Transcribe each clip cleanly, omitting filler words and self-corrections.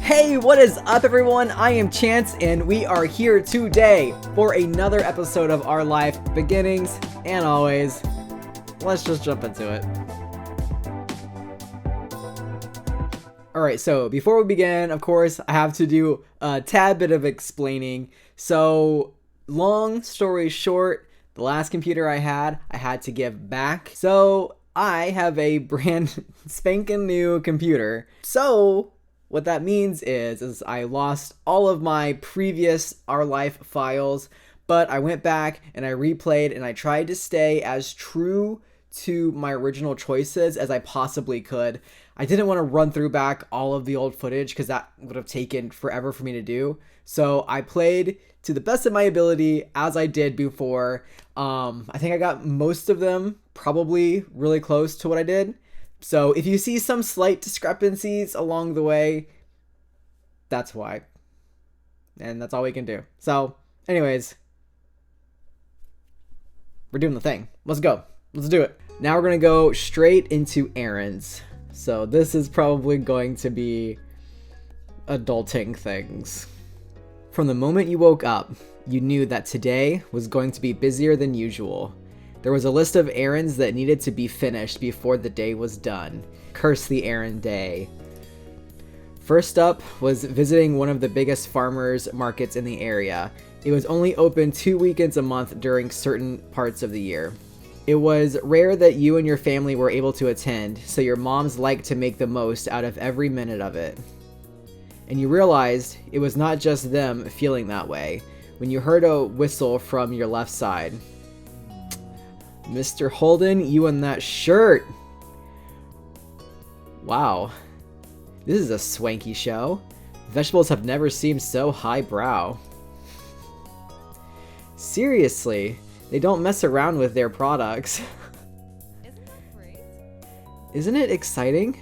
Hey, what is up everyone? I am Chance and we are here today for another episode of Our Life Beginnings, and always, let's just jump into it. Alright, so before we begin, of course, I have to do a tad bit of explaining. So, long story short, the last computer I had to give back. So, I have a brand spanking new computer. So, what that means is I lost all of my previous Our Life files, but I went back and I replayed and I tried to stay as true to my original choices as I possibly could. I didn't want to run through back all of the old footage because that would have taken forever for me to do. So I played to the best of my ability as I did before. I think I got most of them probably really close to what I did. So if you see some slight discrepancies along the way, that's why. And that's all we can do. So, anyways, we're doing the thing. Let's go. Let's do it. Now we're going to go straight into errands. So this is probably going to be adulting things. From the moment you woke up, you knew that today was going to be busier than usual. There was a list of errands that needed to be finished before the day was done. Curse the errand day. First up was visiting one of the biggest farmers markets in the area. It was only open 2 weekends a month during certain parts of the year. It was rare that you and your family were able to attend, so your moms liked to make the most out of every minute of it. And you realized it was not just them feeling that way when you heard a whistle from your left side. Mr. Holden, you and that shirt! Wow. This is a swanky show. Vegetables have never seemed so highbrow. Seriously, they don't mess around with their products. Isn't that great? Isn't it exciting?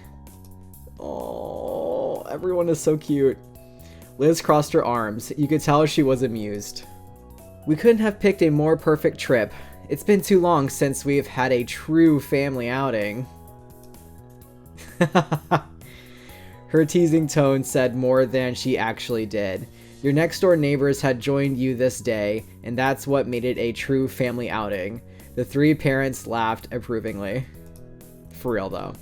Oh, everyone is so cute. Liz crossed her arms. You could tell she was amused. We couldn't have picked a more perfect trip. It's been too long since we've had a true family outing. Her teasing tone said more than she actually did. Your next door neighbors had joined you this day, and that's what made it a true family outing. The three parents laughed approvingly. For real though.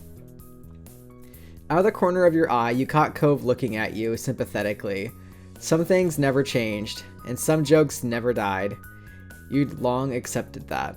Out of the corner of your eye, you caught Cove looking at you sympathetically. Some things never changed, and some jokes never died. You'd long accepted that.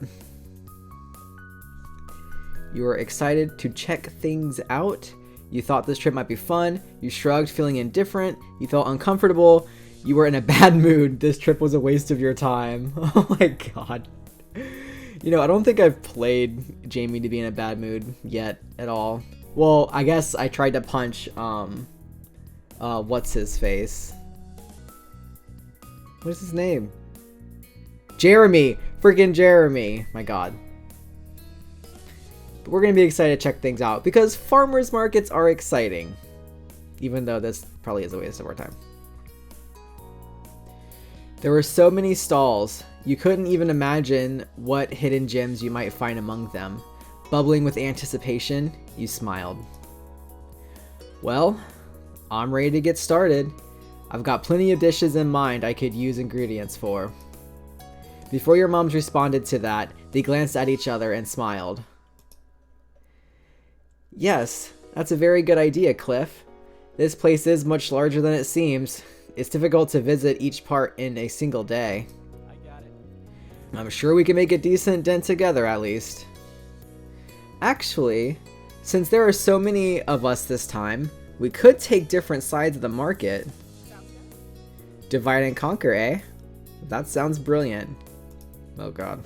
You were excited to check things out. You thought this trip might be fun. You shrugged, feeling indifferent. You felt uncomfortable. You were in a bad mood. This trip was a waste of your time. Oh my god. You know, I don't think I've played Jamie to be in a bad mood yet at all. Well, I guess I tried to punch, what's his face? What is his name? Jeremy! Freaking Jeremy! My god. But we're gonna be excited to check things out because farmers markets are exciting. Even though this probably is a waste of our time. There were so many stalls, you couldn't even imagine what hidden gems you might find among them. Bubbling with anticipation, you smiled. Well, I'm ready to get started. I've got plenty of dishes in mind I could use ingredients for. Before your moms responded to that, they glanced at each other and smiled. Yes, that's a very good idea, Cliff. This place is much larger than it seems. It's difficult to visit each part in a single day. I got it. I'm sure we can make a decent dent together at least. Actually, since there are so many of us this time, we could take different sides of the market. Sounds good. Divide and conquer, eh? That sounds brilliant. Oh god.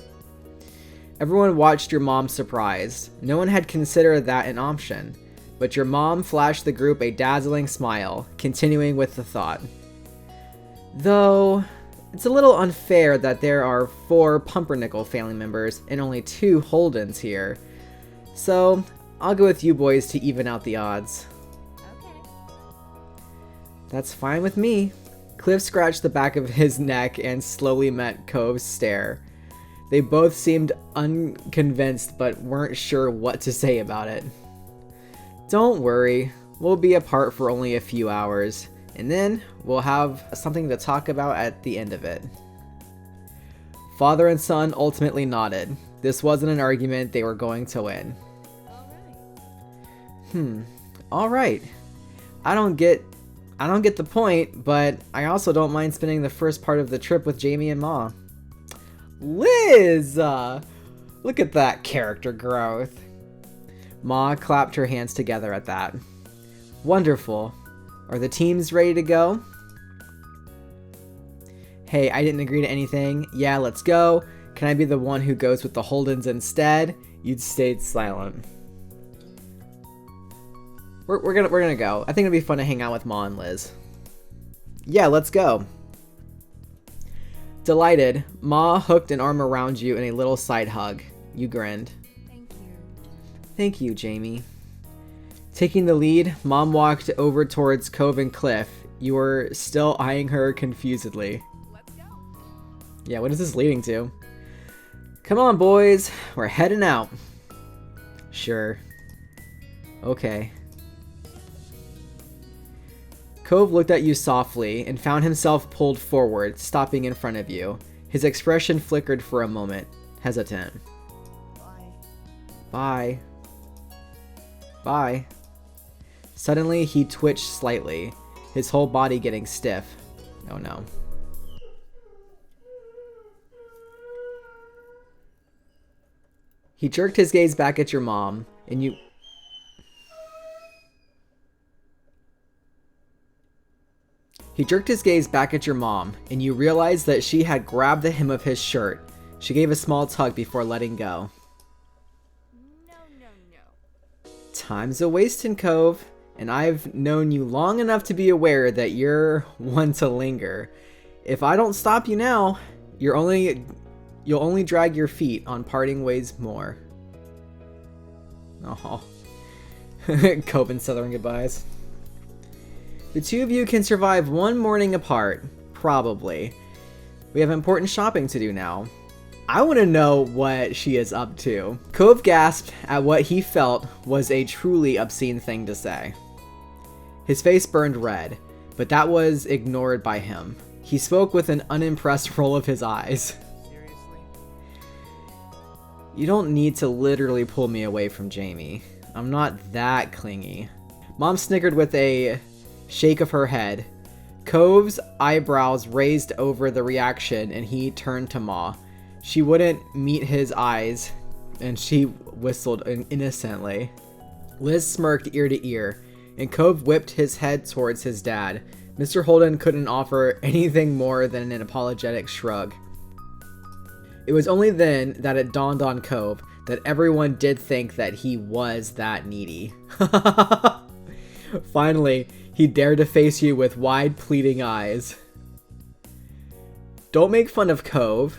Everyone watched your mom surprised. No one had considered that an option. But your mom flashed the group a dazzling smile, continuing with the thought. Though, it's a little unfair that there are 4 Pumpernickel family members and only 2 Holdens here. So, I'll go with you boys to even out the odds. Okay. That's fine with me. Cliff scratched the back of his neck and slowly met Cove's stare. They both seemed unconvinced but weren't sure what to say about it. Don't worry, we'll be apart for only a few hours. And then we'll have something to talk about at the end of it. Father and son ultimately nodded. This wasn't an argument, they were going to win. Alright. Alright. I don't get the point, but I also don't mind spending the first part of the trip with Jamie and Ma. Liz! Look at that character growth. Ma clapped her hands together at that. Wonderful. Are the teams ready to go? Hey, I didn't agree to anything. Yeah, let's go. Can I be the one who goes with the Holdens instead? You'd stayed silent. We're gonna go. I think it'd be fun to hang out with Ma and Liz. Yeah, let's go. Delighted, Ma hooked an arm around you in a little side hug. You grinned. Thank you. Thank you, Jamie. Taking the lead, Mom walked over towards Cove and Cliff. You were still eyeing her confusedly. Let's go. Yeah, what is this leading to? Come on, boys. We're heading out. Sure. Okay. Cove looked at you softly and found himself pulled forward, stopping in front of you. His expression flickered for a moment, hesitant. Bye. Bye. Bye. Suddenly, he twitched slightly, his whole body getting stiff. Oh no. He jerked his gaze back at your mom, and you... He jerked his gaze back at your mom, and you realized that she had grabbed the hem of his shirt. She gave a small tug before letting go. No, no, no. Time's a wastin', Cove, and I've known you long enough to be aware that you're one to linger. If I don't stop you now, you'll only drag your feet on parting ways more. Oh. Cove and Southern goodbyes. The two of you can survive one morning apart. Probably. We have important shopping to do now. I want to know what she is up to. Cove gasped at what he felt was a truly obscene thing to say. His face burned red, but that was ignored by him. He spoke with an unimpressed roll of his eyes. Seriously? You don't need to literally pull me away from Jamie. I'm not that clingy. Mom snickered with a shake of her head. Cove's eyebrows raised over the reaction and he turned to Ma. She wouldn't meet his eyes and she whistled innocently. Liz smirked ear to ear and Cove whipped his head towards his dad. Mr. Holden couldn't offer anything more than an apologetic shrug. It was only then that it dawned on Cove that everyone did think that he was that needy. Finally, he dared to face you with wide, pleading eyes. Don't make fun of Cove.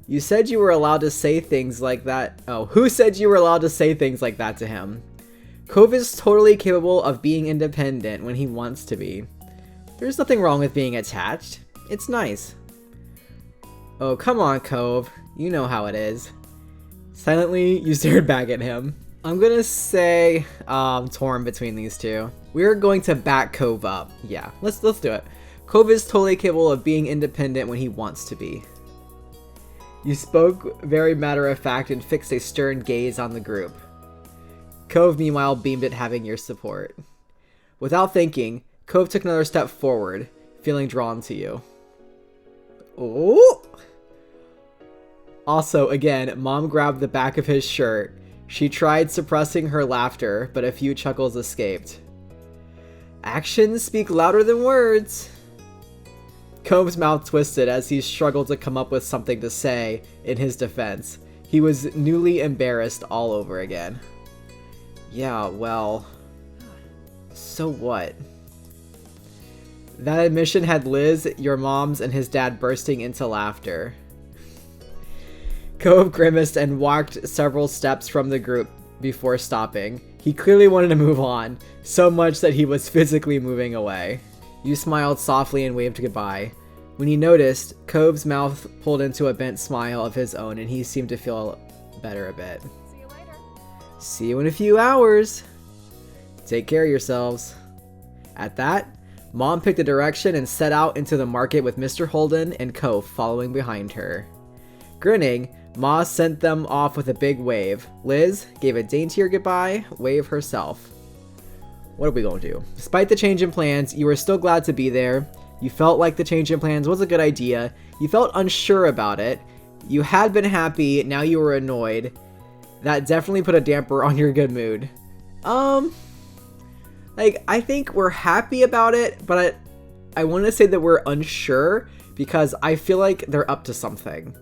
You said you were allowed to say things like that. Oh, who said you were allowed to say things like that to him? Cove is totally capable of being independent when he wants to be. There's nothing wrong with being attached. It's nice. Oh, come on, Cove. You know how it is. Silently, you stared back at him. I'm gonna say torn between these two. We're going to back Cove up. Yeah, let's do it. Cove is totally capable of being independent when he wants to be. You spoke very matter of fact and fixed a stern gaze on the group. Cove meanwhile beamed at having your support. Without thinking, Cove took another step forward, feeling drawn to you. Oh! Also, again, Mom grabbed the back of his shirt. She tried suppressing her laughter, but a few chuckles escaped. Actions speak louder than words. Cove's mouth twisted as he struggled to come up with something to say in his defense. He was newly embarrassed all over again. Yeah, well... So what? That admission had Liz, your moms, and his dad bursting into laughter. Cove grimaced and walked several steps from the group before stopping. He clearly wanted to move on, so much that he was physically moving away. You smiled softly and waved goodbye. When he noticed, Cove's mouth pulled into a bent smile of his own and he seemed to feel better a bit. See you later. See you in a few hours. Take care of yourselves. At that, Mom picked a direction and set out into the market with Mr. Holden and Cove following behind her. Grinning, Ma sent them off with a big wave. Liz gave a daintier goodbye wave herself. What are we going to do? Despite the change in plans, you were still glad to be there. You felt like the change in plans was a good idea. You felt unsure about it. You had been happy, now you were annoyed. That definitely put a damper on your good mood. Like, I think we're happy about it, but I want to say that we're unsure because I feel like they're up to something.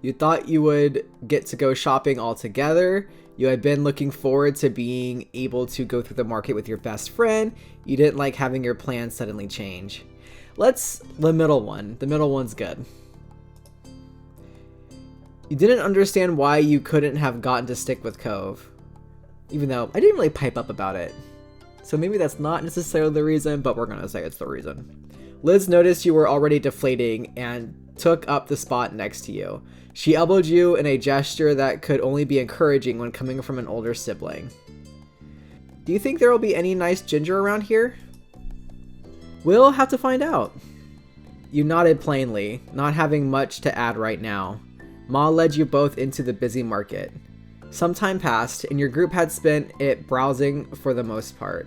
You thought you would get to go shopping all together. You had been looking forward to being able to go through the market with your best friend. You didn't like having your plans suddenly change. The middle one. The middle one's good. You didn't understand why you couldn't have gotten to stick with Cove. Even though I didn't really pipe up about it. So maybe that's not necessarily the reason, but we're gonna say it's the reason. Liz noticed you were already deflating and took up the spot next to you. She elbowed you in a gesture that could only be encouraging when coming from an older sibling. Do you think there will be any nice ginger around here? We'll have to find out. You nodded plainly, not having much to add right now. Ma led you both into the busy market. Some time passed, and your group had spent it browsing for the most part.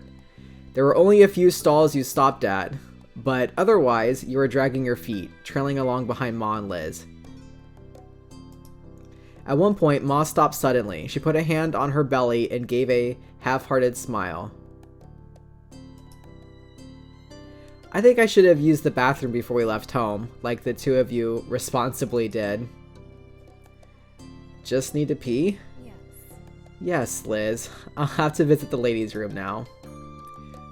There were only a few stalls you stopped at, but otherwise, you were dragging your feet, trailing along behind Ma and Liz. At one point, Ma stopped suddenly. She put a hand on her belly and gave a half-hearted smile. I think I should have used the bathroom before we left home, like the two of you responsibly did. Just need to pee? Yes. Yes, Liz. I'll have to visit the ladies' room now.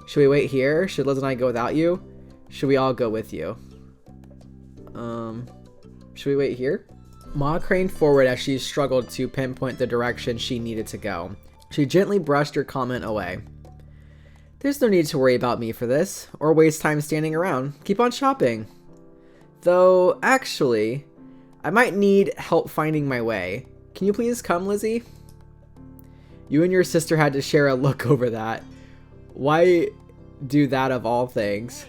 Should we wait here? Should Liz and I go without you? Should we all go with you? Should we wait here? Ma craned forward as she struggled to pinpoint the direction she needed to go. She gently brushed your comment away. There's no need to worry about me for this, or waste time standing around. Keep on shopping. Though, actually, I might need help finding my way. Can you please come, Lizzie? You and your sister had to share a look over that. Why do that of all things?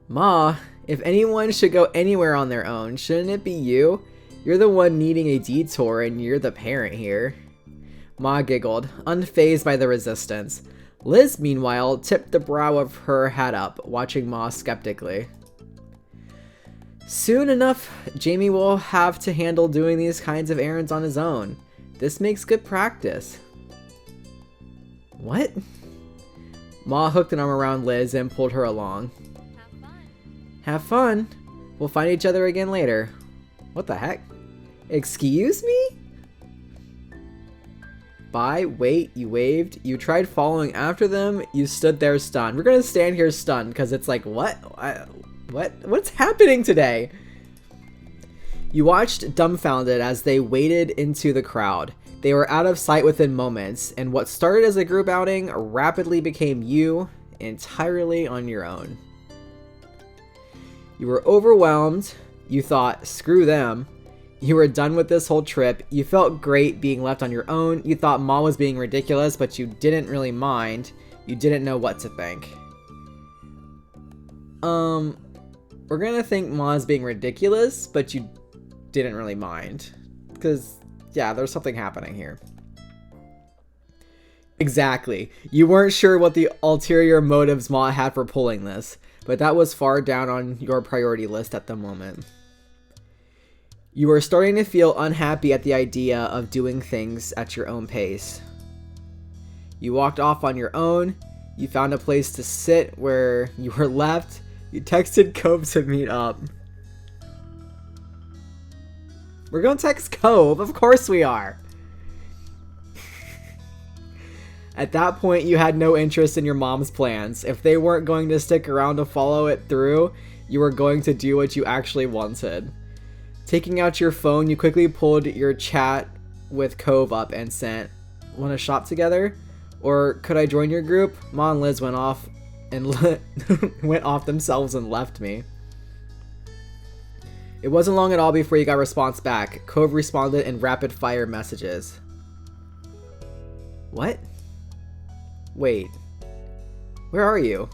Ma, if anyone should go anywhere on their own, shouldn't it be you? You're the one needing a detour and you're the parent here. Ma giggled, unfazed by the resistance. Liz, meanwhile, tipped the brow of her hat up, watching Ma skeptically. Soon enough, Jamie will have to handle doing these kinds of errands on his own. This makes good practice. What? Ma hooked an arm around Liz and pulled her along. Have fun. Have fun. We'll find each other again later. What the heck? Excuse me? Bye, wait, you waved. You tried following after them. You stood there stunned. We're gonna stand here stunned because it's like, what? What's happening today? You watched dumbfounded as they waded into the crowd. They were out of sight within moments, and what started as a group outing rapidly became you entirely on your own. You were overwhelmed. You thought, screw them. You were done with this whole trip. You felt great being left on your own. You thought Ma was being ridiculous, but you didn't really mind. You didn't know what to think. We're gonna think Ma's being ridiculous, but you didn't really mind. Because, yeah, there's something happening here. Exactly. You weren't sure what the ulterior motives Ma had for pulling this, but that was far down on your priority list at the moment. You were starting to feel unhappy at the idea of doing things at your own pace. You walked off on your own. You found a place to sit where you were left. You texted Cove to meet up. We're gonna text Cove, of course we are. At that point, you had no interest in your mom's plans. If they weren't going to stick around to follow it through, you were going to do what you actually wanted. Taking out your phone, you quickly pulled your chat with Cove up and sent, "Want to shop together? Or could I join your group?" Ma and Liz went off themselves and left me. It wasn't long at all before you got a response back. Cove responded in rapid fire messages. What? Wait. Where are you?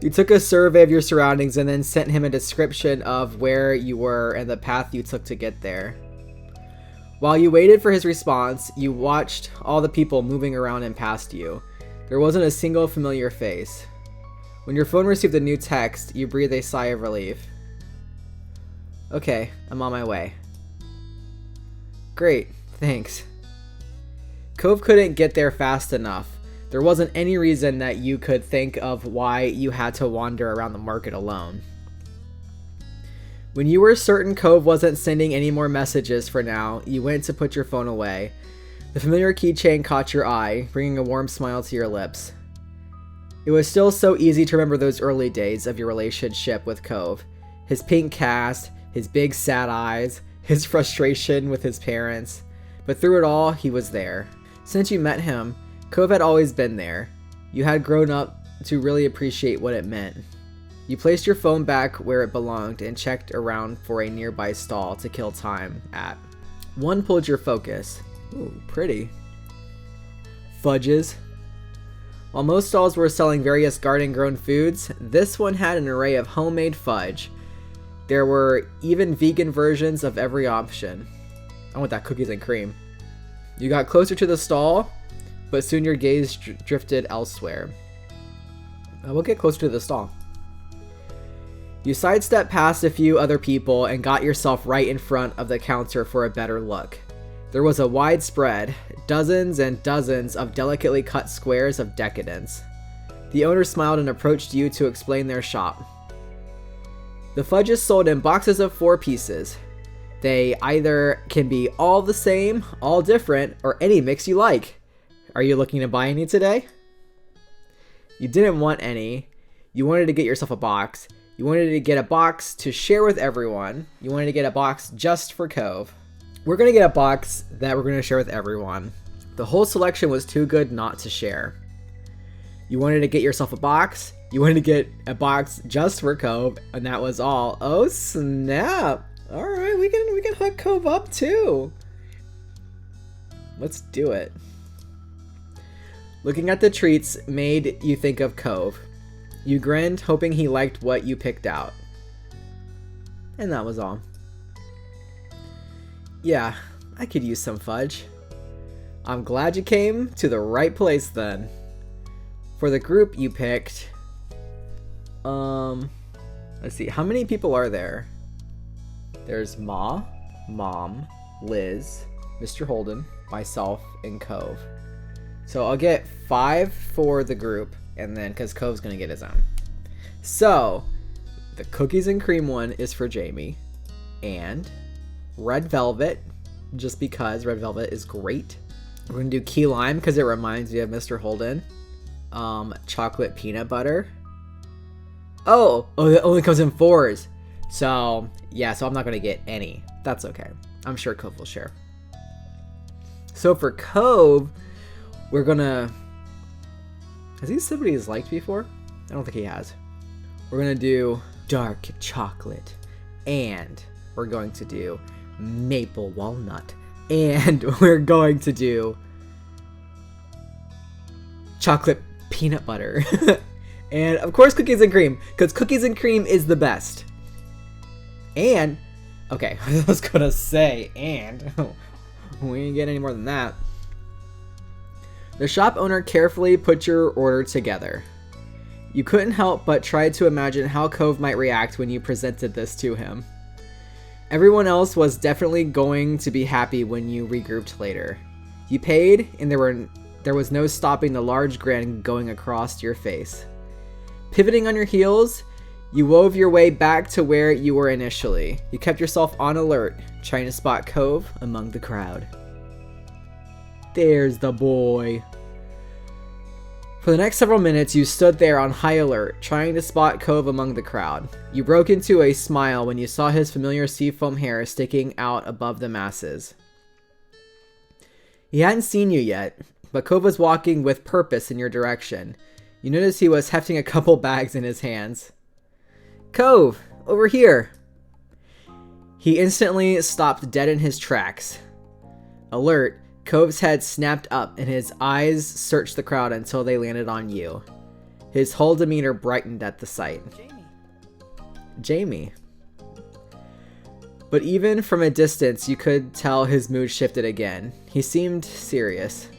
You took a survey of your surroundings and then sent him a description of where you were and the path you took to get there. While you waited for his response, you watched all the people moving around and past you. There wasn't a single familiar face. When your phone received a new text, you breathed a sigh of relief. Okay, I'm on my way. Great, thanks. Cove couldn't get there fast enough. There wasn't any reason that you could think of why you had to wander around the market alone. When you were certain Cove wasn't sending any more messages for now, you went to put your phone away. The familiar keychain caught your eye, bringing a warm smile to your lips. It was still so easy to remember those early days of your relationship with Cove. His pink cast, his big sad eyes, his frustration with his parents. But through it all, he was there. Since you met him, Cove had always been there. You had grown up to really appreciate what it meant. You placed your phone back where it belonged and checked around for a nearby stall to kill time at. One pulled your focus. Ooh, pretty. Fudges. While most stalls were selling various garden-grown foods, this one had an array of homemade fudge. There were even vegan versions of every option. I want that cookies and cream. You got closer to the stall, but soon your gaze drifted elsewhere. We'll get closer to the stall. You sidestepped past a few other people and got yourself right in front of the counter for a better look. There was a wide spread, dozens and dozens of delicately cut squares of decadence. The owner smiled and approached you to explain their shop. The fudge is sold in boxes of 4 pieces. They either can be all the same, all different, or any mix you like. Are you looking to buy any today? You didn't want any. You wanted to get yourself a box. You wanted to get a box to share with everyone. You wanted to get a box just for Cove. We're going to get a box that we're going to share with everyone. The whole selection was too good not to share. You wanted to get yourself a box. You wanted to get a box just for Cove, and that was all. Oh snap! All right, we can hook Cove up too. Let's do it. Looking at the treats made you think of Cove. You grinned, hoping he liked what you picked out. And that was all. Yeah, I could use some fudge. I'm glad you came to the right place then. For the group you picked, let's see, how many people are there? There's Ma, Mom, Liz, Mr. Holden, myself, and Cove. So I'll get 5 for the group, and then, because Cove's going to get his own. So, the cookies and cream one is for Jamie, and red velvet, just because red velvet is great. We're going to do key lime, because it reminds me of Mr. Holden. Chocolate peanut butter. Oh, that only comes in 4s. So, yeah, so I'm not going to get any. That's okay. I'm sure Cove will share. So for Cove, we're going to... Has he said what he's liked before? I don't think he has. We're going to do dark chocolate. And we're going to do maple walnut. And we're going to do chocolate peanut butter. And of course cookies and cream, because cookies and cream is the best. And, okay, I was gonna say, and, we didn't get any more than that. The shop owner carefully put your order together. You couldn't help but try to imagine how Cove might react when you presented this to him. Everyone else was definitely going to be happy when you regrouped later. You paid, and there was no stopping the large grin going across your face. Pivoting on your heels, you wove your way back to where you were initially. You kept yourself on alert, trying to spot Cove among the crowd. There's the boy. For the next several minutes, you stood there on high alert, trying to spot Cove among the crowd. You broke into a smile when you saw his familiar seafoam hair sticking out above the masses. He hadn't seen you yet, but Cove was walking with purpose in your direction. You noticed he was hefting a couple bags in his hands. Cove, over here. He instantly stopped dead in his tracks. Alert, Cove's head snapped up and his eyes searched the crowd until they landed on you. His whole demeanor brightened at the sight. Jamie. Jamie. But even from a distance, you could tell his mood shifted again. He seemed serious.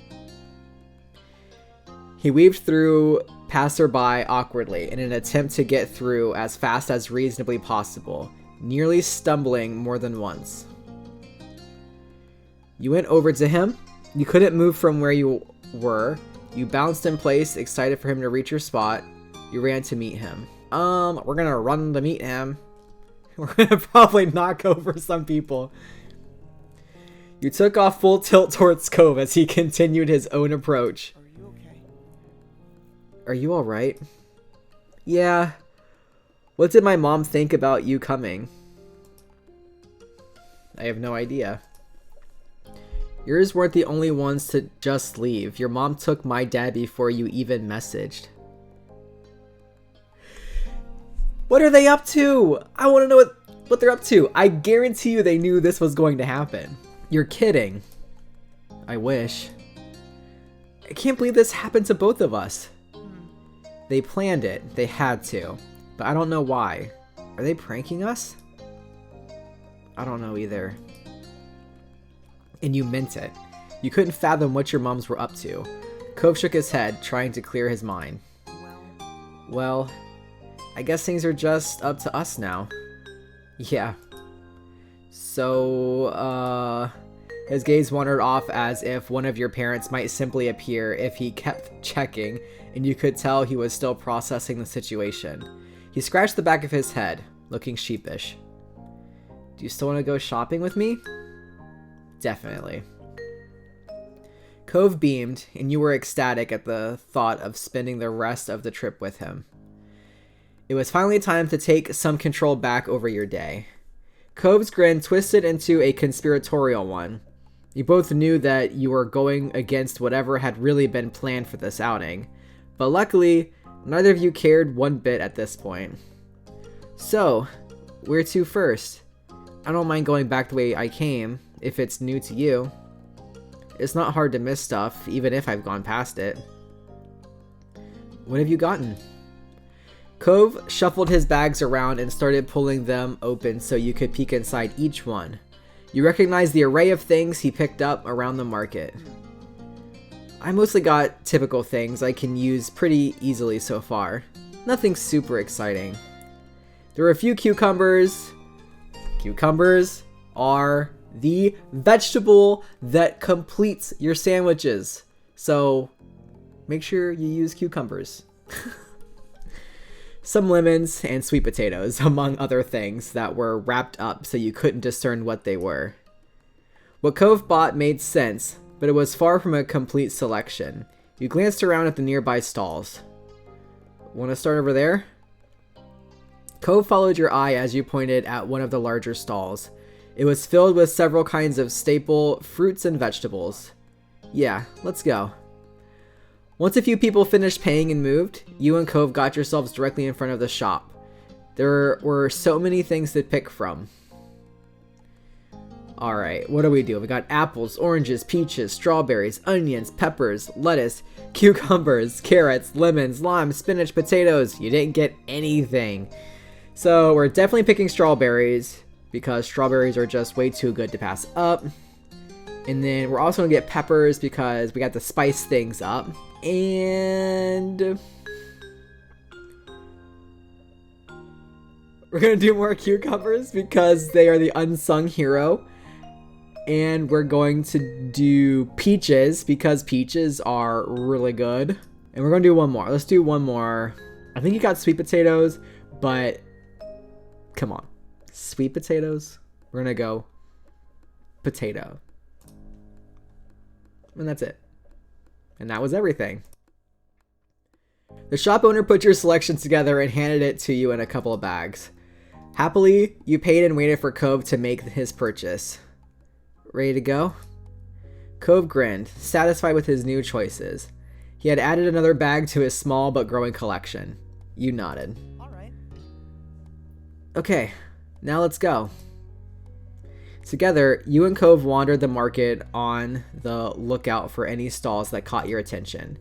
He weaved through passerby awkwardly in an attempt to get through as fast as reasonably possible, nearly stumbling more than once. You went over to him. You couldn't move from where you were. You bounced in place, excited for him to reach your spot. You ran to meet him. We're gonna run to meet him. We're gonna probably knock over some people. You took off full tilt towards Cove as he continued his own approach. Are you okay? Are you alright? Yeah. What did my mom think about you coming? I have no idea. Yours weren't the only ones to just leave. Your mom took my dad before you even messaged. What are they up to? I want to know what they're up to. I guarantee you they knew this was going to happen. You're kidding. I wish. I can't believe this happened to both of us. They planned it. They had to. But I don't know why. Are they pranking us? I don't know either. And you meant it. You couldn't fathom what your moms were up to. Cove shook his head, trying to clear his mind. Well, I guess things are just up to us now. Yeah. So, his gaze wandered off as if one of your parents might simply appear if he kept checking, and you could tell he was still processing the situation. He scratched the back of his head, looking sheepish. Do you still want to go shopping with me? Definitely. Cove beamed, and you were ecstatic at the thought of spending the rest of the trip with him. It was finally time to take some control back over your day. Cove's grin twisted into a conspiratorial one. You both knew that you were going against whatever had really been planned for this outing, but luckily, neither of you cared one bit at this point. So, where to first? I don't mind going back the way I came, if it's new to you. It's not hard to miss stuff, even if I've gone past it. What have you gotten? Cove shuffled his bags around and started pulling them open so you could peek inside each one. You recognized the array of things he picked up around the market. I mostly got typical things I can use pretty easily so far. Nothing super exciting. There were a few cucumbers. Cucumbers are the vegetable that completes your sandwiches. So make sure you use cucumbers. Some lemons and sweet potatoes, among other things that were wrapped up so you couldn't discern what they were. What Cove bought made sense, but it was far from a complete selection. You glanced around at the nearby stalls. Want to start over there? Cove followed your eye as you pointed at one of the larger stalls. It was filled with several kinds of staple fruits and vegetables. Yeah, let's go. Once a few people finished paying and moved, you and Cove got yourselves directly in front of the shop. There were so many things to pick from. Alright, what do? We got apples, oranges, peaches, strawberries, onions, peppers, lettuce, cucumbers, carrots, lemons, limes, spinach, potatoes. You didn't get anything. So we're definitely picking strawberries, because strawberries are just way too good to pass up. And then we're also going to get peppers because we got to spice things up. And we're going to do more cucumbers because they are the unsung hero. And we're going to do peaches because peaches are really good. And we're going to do one more. Let's do one more. I think you got sweet potatoes, but come on. Sweet potatoes? We're going to go potato. And that's it. And that was everything. The shop owner put your selections together and handed it to you in a couple of bags. Happily, you paid and waited for Cove to make his purchase. Ready to go? Cove grinned, satisfied with his new choices. He had added another bag to his small but growing collection. You nodded. All right. Okay, now let's go. Together, you and Cove wandered the market on the lookout for any stalls that caught your attention.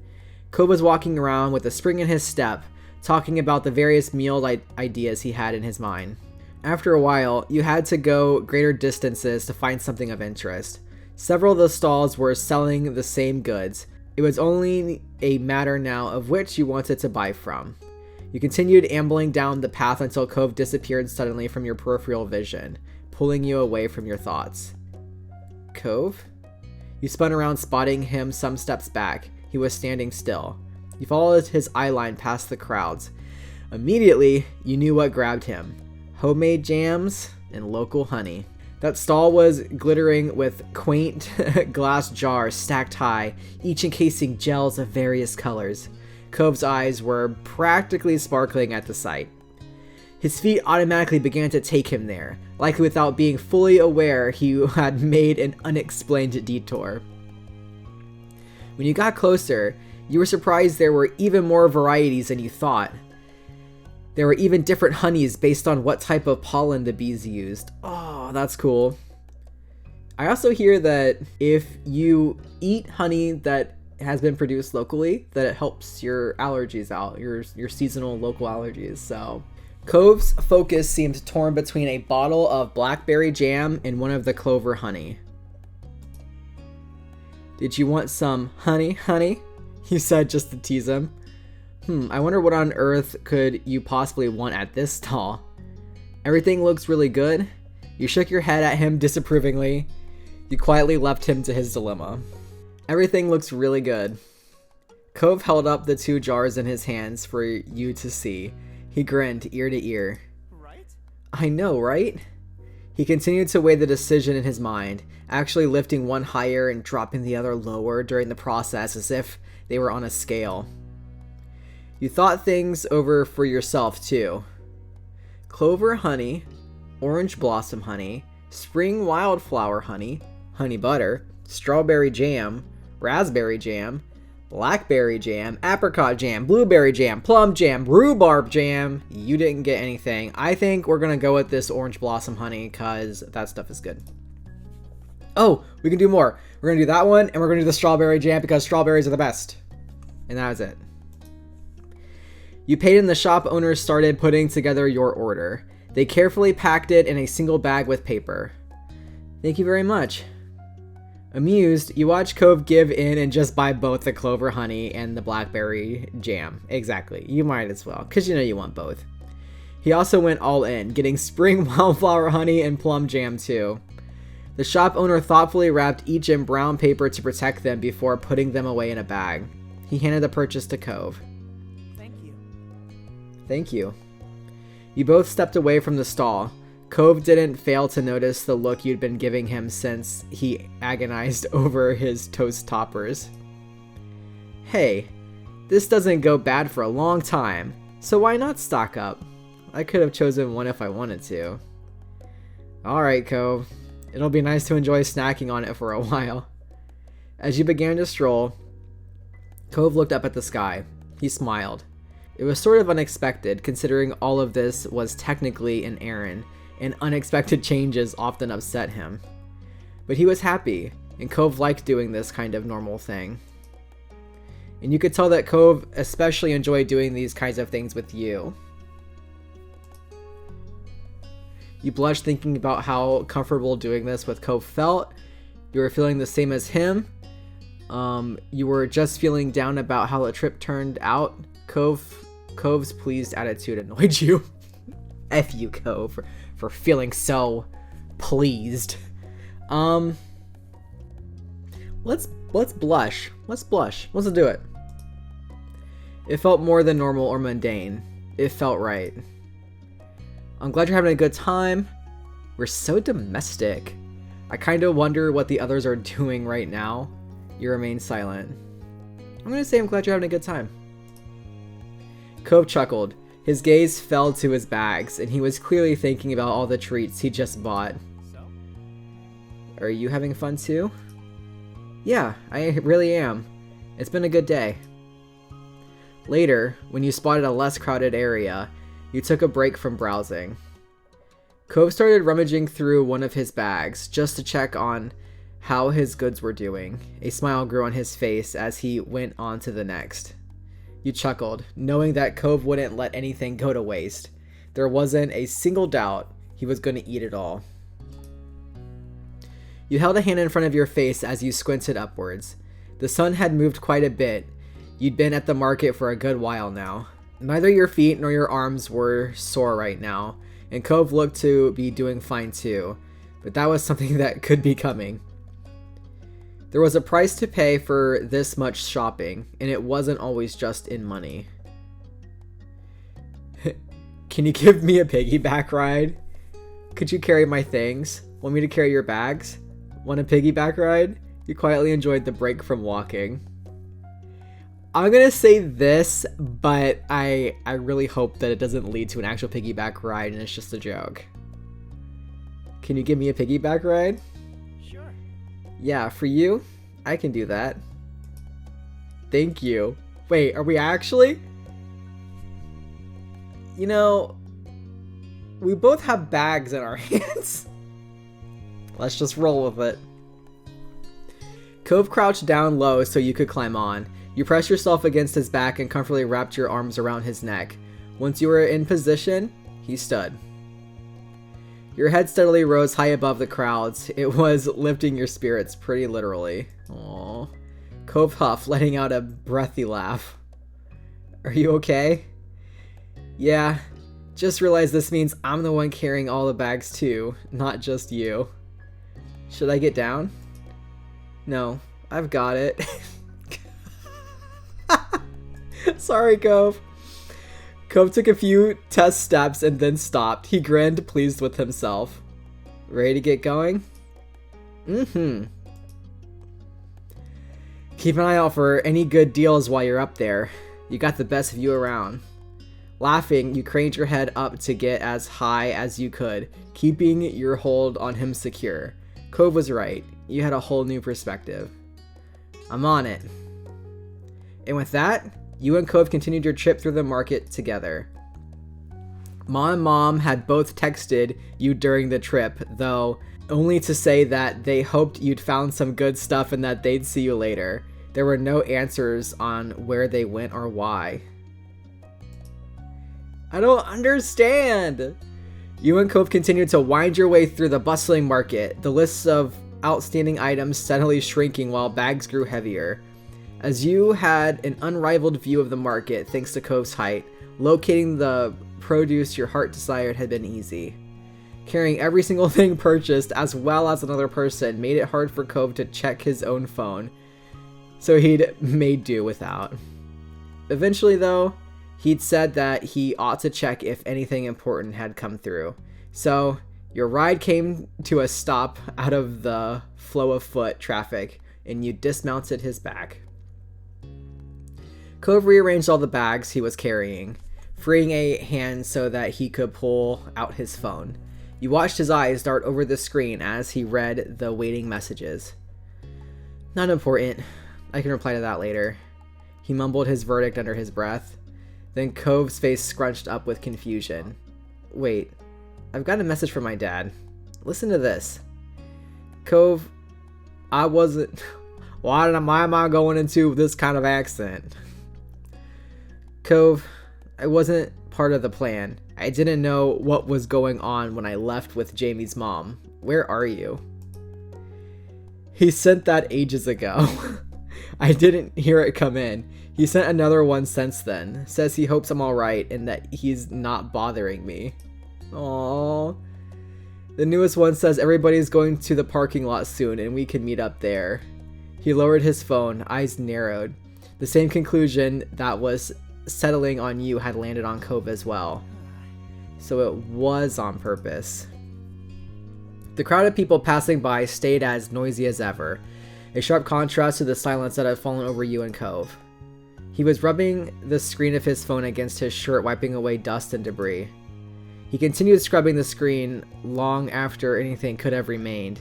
Cove was walking around with a spring in his step, talking about the various meal ideas he had in his mind. After a while, you had to go greater distances to find something of interest. Several of the stalls were selling the same goods. It was only a matter now of which you wanted to buy from. You continued ambling down the path until Cove disappeared suddenly from your peripheral vision, pulling you away from your thoughts. Cove? You spun around, spotting him some steps back. He was standing still. You followed his eye line past the crowds. Immediately, you knew what grabbed him. Homemade jams and local honey. That stall was glittering with quaint glass jars stacked high, each encasing gels of various colors. Cove's eyes were practically sparkling at the sight. His feet automatically began to take him there, likely without being fully aware he had made an unexplained detour. When you got closer, you were surprised there were even more varieties than you thought. There were even different honeys based on what type of pollen the bees used. Oh, that's cool. I also hear that if you eat honey that has been produced locally, that it helps your allergies out, your seasonal local allergies. So Cove's focus seemed torn between a bottle of blackberry jam and one of the clover honey. Did you want some honey? He said just to tease him. I wonder what on earth could you possibly want at this stall? Everything looks really good. You shook your head at him disapprovingly. You quietly left him to his dilemma. Everything looks really good. Cove held up the 2 jars in his hands for you to see. He grinned ear to ear. Right? I know, right? He continued to weigh the decision in his mind, actually lifting one higher and dropping the other lower during the process as if they were on a scale. You thought things over for yourself, too. Clover honey, orange blossom honey, spring wildflower honey, honey butter, strawberry jam, raspberry jam, blackberry jam, apricot jam, blueberry jam, plum jam, rhubarb jam. You didn't get anything. I think we're going to go with this orange blossom honey because that stuff is good. Oh, we can do more. We're going to do that one, and we're going to do the strawberry jam because strawberries are the best. And that was it. You paid and the shop owners started putting together your order. They carefully packed it in a single bag with paper. Thank you very much. Amused, you watch Cove give in and just buy both the clover honey and the blackberry jam. Exactly, you might as well, because you know you want both. He also went all in, getting spring wildflower honey and plum jam too. The shop owner thoughtfully wrapped each in brown paper to protect them before putting them away in a bag. He handed the purchase to Cove. Thank you. You both stepped away from the stall. Cove didn't fail to notice the look you'd been giving him since he agonized over his toast toppers. Hey, this doesn't go bad for a long time, so why not stock up? I could have chosen one if I wanted to. Alright, Cove. It'll be nice to enjoy snacking on it for a while. As you began to stroll, Cove looked up at the sky. He smiled. It was sort of unexpected, considering all of this was technically an errand, and unexpected changes often upset him. But he was happy, and Cove liked doing this kind of normal thing. And you could tell that Cove especially enjoyed doing these kinds of things with you. You blushed thinking about how comfortable doing this with Cove felt. You were feeling the same as him. You were just feeling down about how the trip turned out. Cove's pleased attitude annoyed you. F you, Cove, for feeling so pleased. Let's blush. Let's blush. Let's do it. It felt more than normal or mundane. It felt right. I'm glad you're having a good time. We're so domestic. I kind of wonder what the others are doing right now. You remain silent. I'm gonna say I'm glad you're having a good time. Cove chuckled. His gaze fell to his bags, and he was clearly thinking about all the treats he just bought. So? Are you having fun too? Yeah, I really am. It's been a good day. Later, when you spotted a less crowded area, you took a break from browsing. Cove started rummaging through one of his bags just to check on how his goods were doing. A smile grew on his face as he went on to the next. You chuckled, knowing that Cove wouldn't let anything go to waste. There wasn't a single doubt he was going to eat it all. You held a hand in front of your face as you squinted upwards. The sun had moved quite a bit. You'd been at the market for a good while now. Neither your feet nor your arms were sore right now, and Cove looked to be doing fine too, but that was something that could be coming. There was a price to pay for this much shopping, and it wasn't always just in money. Can you give me a piggyback ride? Could you carry my things? Want me to carry your bags? Want a piggyback ride? You quietly enjoyed the break from walking. I'm gonna say this, but I really hope that it doesn't lead to an actual piggyback ride and it's just a joke. Can you give me a piggyback ride? Sure. Yeah, for you, I can do that. Thank you. Wait, are we actually? You know, we both have bags in our hands. Let's just roll with it. Cove crouched down low so you could climb on. You pressed yourself against his back and comfortably wrapped your arms around his neck. Once you were in position, he stood. Your head steadily rose high above the crowds. It was lifting your spirits, pretty literally. Aww. Cove huffed, letting out a breathy laugh. Are you okay? Yeah, just realized this means I'm the one carrying all the bags too, not just you. Should I get down? No, I've got it. Sorry, Cove. Cove took a few test steps and then stopped. He grinned, pleased with himself. Ready to get going? Mm-hmm. Keep an eye out for any good deals while you're up there. You got the best view around. Laughing, you craned your head up to get as high as you could, keeping your hold on him secure. Cove was right. You had a whole new perspective. I'm on it. And with that, you and Cove continued your trip through the market together. Mom and Mom had both texted you during the trip, though only to say that they hoped you'd found some good stuff and that they'd see you later. There were no answers on where they went or why. I don't understand! You and Cove continued to wind your way through the bustling market, the lists of outstanding items steadily shrinking while bags grew heavier. As you had an unrivaled view of the market thanks to Cove's height, locating the produce your heart desired had been easy. Carrying every single thing purchased as well as another person made it hard for Cove to check his own phone, so he'd made do without. Eventually though, he'd said that he ought to check if anything important had come through. So, your ride came to a stop out of the flow of foot traffic, and you dismounted his back. Cove rearranged all the bags he was carrying, freeing a hand so that he could pull out his phone. You watched his eyes dart over the screen as he read the waiting messages. Not important. I can reply to that later. He mumbled his verdict under his breath. Then Cove's face scrunched up with confusion. Wait, I've got a message from my dad. Listen to this. Cove, I wasn't... Why am I going into this kind of accent? Cove, I wasn't part of the plan. I didn't know what was going on when I left with Jamie's mom. Where are you? He sent that ages ago. I didn't hear it come in. He sent another one since then. Says he hopes I'm alright and that he's not bothering me. Aww. The newest one says everybody's going to the parking lot soon and we can meet up there. He lowered his phone, eyes narrowed. The same conclusion that was settling on you had landed on Cove as well. So it was on purpose. The crowd of people passing by stayed as noisy as ever, a sharp contrast to the silence that had fallen over you and Cove. He was rubbing the screen of his phone against his shirt, wiping away dust and debris. He continued scrubbing the screen long after anything could have remained,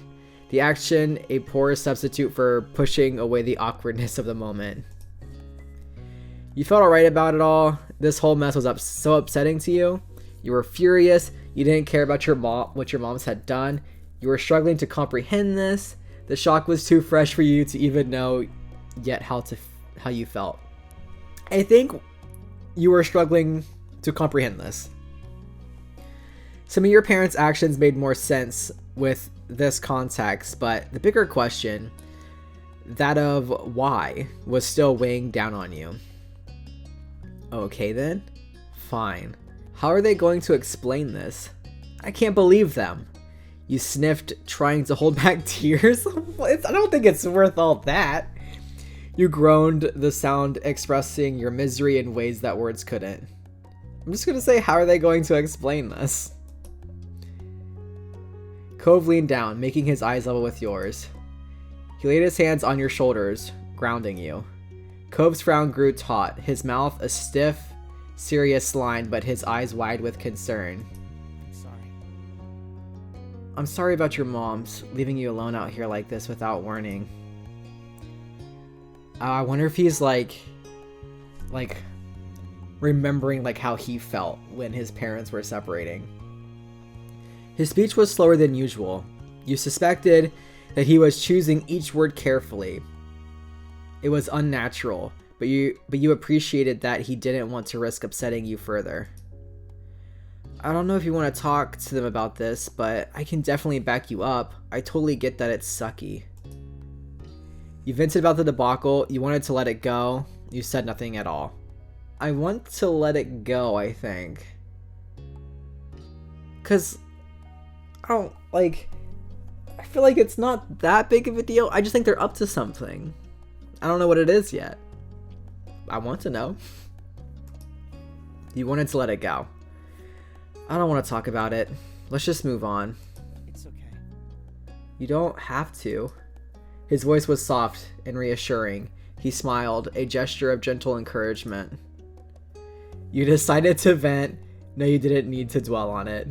the action a poor substitute for pushing away the awkwardness of the moment. You felt alright about it all. This whole mess was so upsetting to you. You were furious. You didn't care about what your moms had done. You were struggling to comprehend this. The shock was too fresh for you to even know yet how you felt. I think you were struggling to comprehend this. Some of your parents' actions made more sense with this context, but the bigger question, that of why, was still weighing down on you. Okay then, fine. How are they going to explain this? I can't believe them. You sniffed, trying to hold back tears. I don't think it's worth all that. You groaned, the sound expressing your misery in ways that words couldn't. I'm just gonna say, how are they going to explain this? Cove leaned down, making his eyes level with yours. He laid his hands on your shoulders, grounding you. Cove's frown grew taut, his mouth a stiff, serious line, but his eyes wide with concern. I'm sorry about your mom's leaving you alone out here like this without warning. I wonder if he's like remembering like how he felt when his parents were separating. His speech was slower than usual. You suspected that he was choosing each word carefully. It was unnatural, but you appreciated that he didn't want to risk upsetting you further. I don't know if you want to talk to them about this, but I can definitely back you up. I totally get that it's sucky. You vented about the debacle, you wanted to let it go, you said nothing at all. I want to let it go, I think. 'Cause I feel like it's not that big of a deal. I just think they're up to something. I don't know what it is yet. I want to know. You wanted to let it go. I don't want to talk about it. Let's just move on. It's okay. You don't have to. His voice was soft and reassuring. He smiled, a gesture of gentle encouragement. You decided to vent. No, you didn't need to dwell on it.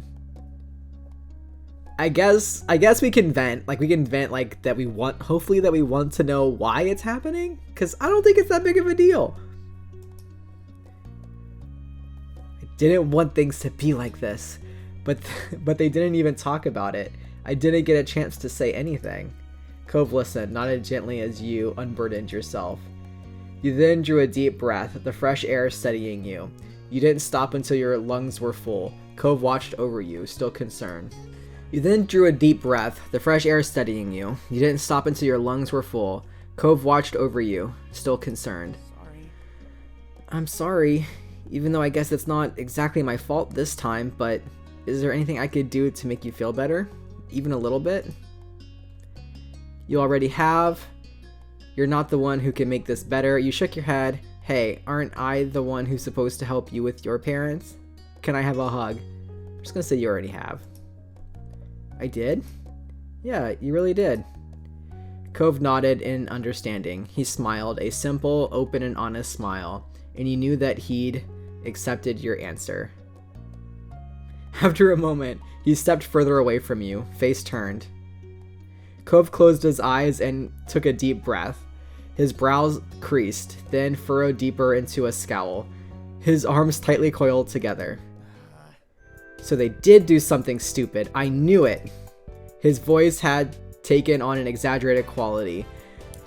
I guess we can vent. Like, we can vent like that we want, hopefully that we want to know why it's happening. Because I don't think it's that big of a deal. I didn't want things to be like this. But they didn't even talk about it. I didn't get a chance to say anything. Cove listened, nodded gently as you unburdened yourself. You then drew a deep breath, the fresh air steadying you. You didn't stop until your lungs were full. Cove watched over you, still concerned. You then drew a deep breath, the fresh air steadying you. You didn't stop until your lungs were full. Cove watched over you, still concerned. Sorry. I'm sorry, even though I guess it's not exactly my fault this time, but is there anything I could do to make you feel better? Even a little bit? You already have. You're not the one who can make this better. You shook your head. Hey, aren't I the one who's supposed to help you with your parents? Can I have a hug? I'm just gonna say you already have. I did? Yeah, you really did. Cove nodded in understanding. He smiled, a simple, open, and honest smile, and you knew that he'd accepted your answer. After a moment, he stepped further away from you, face turned. Cove closed his eyes and took a deep breath. His brows creased, then furrowed deeper into a scowl. His arms tightly coiled together. So they did do something stupid. I knew it. His voice had taken on an exaggerated quality.